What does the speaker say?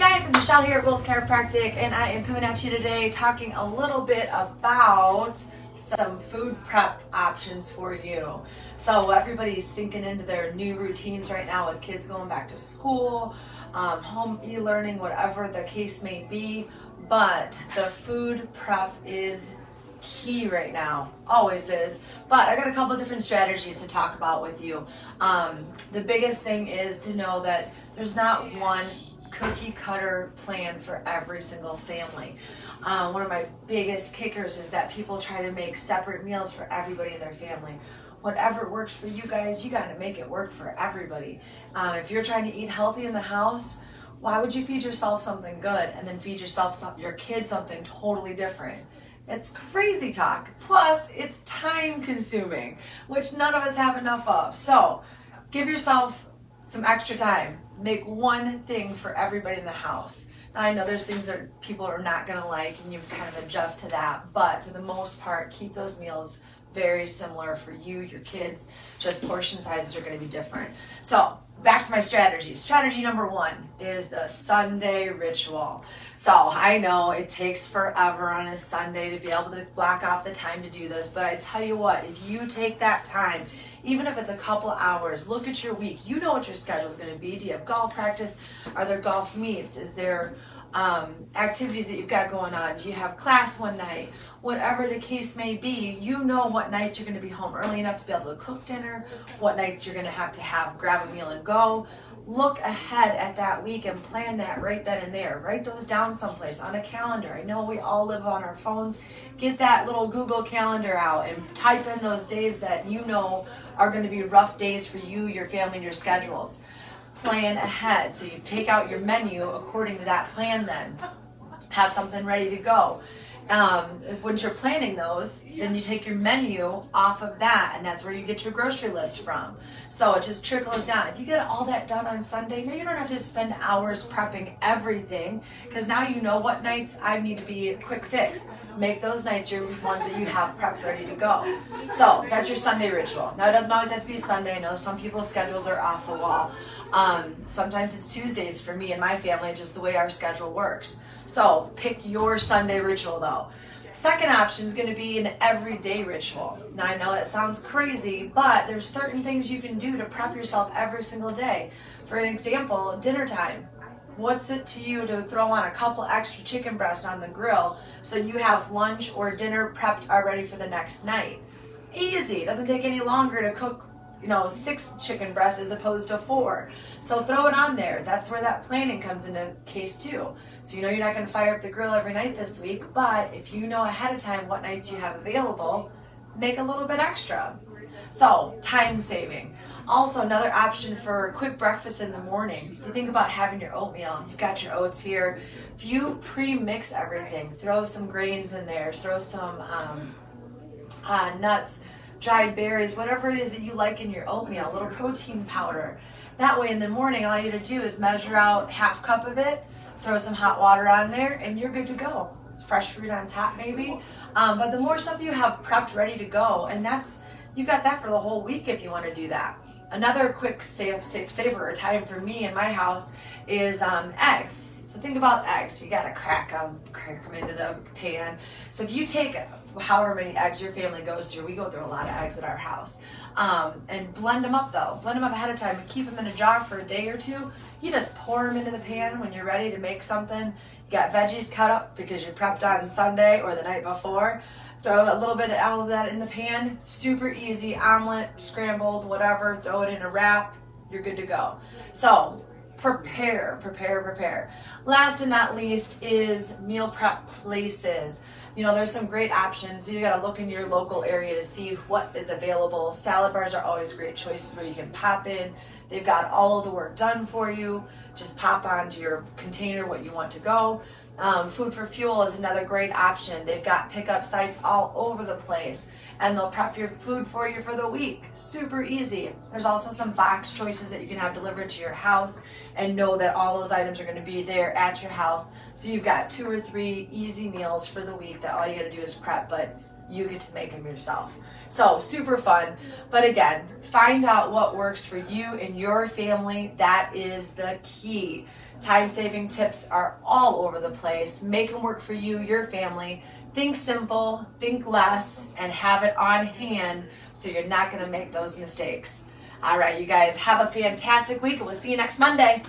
guys, it's Michelle here at Will's Chiropractic, and I am coming at you today talking a little bit about some food prep options for you. So everybody's sinking into their new routines right now with kids going back to school, home e-learning, whatever the case may be, but the food prep is key right now, always is. But I got a couple different strategies to talk about with you. The biggest thing is to know that there's not one cookie cutter plan for every single family. One of my biggest kickers is that people try to make separate meals for everybody in their family. Whatever works for you guys, you got to make it work for everybody. If you're trying to eat healthy in the house, why would you feed yourself something good and then feed your kid something totally different? It's crazy talk. Plus, it's time consuming, which none of us have enough of. So give yourself some extra time. Make one thing for everybody in the house. Now, I know there's things that people are not going to like, and you kind of adjust to that. But for the most part, keep those meals very similar for you, your kids. Just portion sizes are going to be different. So back to my strategies. Strategy number one is the Sunday ritual. So I know it takes forever on a Sunday to be able to block off the time to do this, but I tell you what, if you take that time, even if it's a couple hours, look at your week. You know what your schedule is going to be. Do you have golf practice? Are there golf meets? Is there activities that you've got going on? Do you have class one night? Whatever the case may be, you know what nights you're going to be home early enough to be able to cook dinner, what nights you're going to have grab a meal and go. Look ahead at that week and plan that right then and there. Write those down someplace on a calendar. I know we all live on our phones. Get that little Google Calendar out and type in those days that you know are going to be rough days for you, your family, and your schedules. Plan ahead. So you take out your menu according to that plan then. Have something ready to go. Once you're planning those, then you take your menu off of that, and that's where you get your grocery list from. So it just trickles down. If you get all that done on Sunday, now you don't have to spend hours prepping everything, because now you know what nights I need to be a quick fix. Make those nights your ones that you have prepped ready to go. So that's your Sunday ritual. Now it doesn't always have to be Sunday. I know some people's schedules are off the wall. Sometimes it's Tuesdays for me and my family, just the way our schedule works. So pick your Sunday ritual though. Second option is going to be an everyday ritual. Now I know that sounds crazy, but there's certain things you can do to prep yourself every single day. For an example, dinner time. What's it to you to throw on a couple extra chicken breasts on the grill so you have lunch or dinner prepped already for the next night? Easy. It doesn't take any longer to cook 6 chicken breasts as opposed to 4. So throw it on there. That's where that planning comes into case too. So you know you're not going to fire up the grill every night this week, but if you know ahead of time what nights you have available, make a little bit extra. So time saving. Also another option for a quick breakfast in the morning. If you think about having your oatmeal, you've got your oats here. If you pre-mix everything, throw some grains in there, throw some nuts, dried berries, whatever it is that you like in your oatmeal, a little protein powder. That way in the morning, all you have to do is measure out half cup of it, throw some hot water on there, and you're good to go. Fresh fruit on top maybe. But the more stuff you have prepped ready to go, and you've got that for the whole week if you want to do that. Another quick saver or time for me in my house is eggs. So think about eggs. You got to crack them into the pan. So if you take however many eggs your family goes through, we go through a lot of eggs at our house, and blend them up though. Blend them up ahead of time and keep them in a jar for a day or two. You just pour them into the pan when you're ready to make something. You got veggies cut up because you prepped on Sunday or the night before. Throw a little bit of all of that in the pan. Super easy, omelet, scrambled, whatever. Throw it in a wrap. You're good to go. So prepare. Last and not least is meal prep places. There's some great options. You got to look in your local area to see what is available. Salad bars are always great choices where you can pop in. They've got all of the work done for you. Just pop onto your container what you want to go. Food for Fuel is another great option. They've got pickup sites all over the place, and they'll prep your food for you for the week. Super easy. There's also some box choices that you can have delivered to your house and know that all those items are going to be there at your house. So you've got 2 or 3 easy meals for the week that all you got to do is prep. But you get to make them yourself. So super fun. But again, find out what works for you and your family. That is the key. Time-saving tips are all over the place. Make them work for you, your family. Think simple, think less, and have it on hand so you're not going to make those mistakes. All right, you guys, have a fantastic week, and we'll see you next Monday.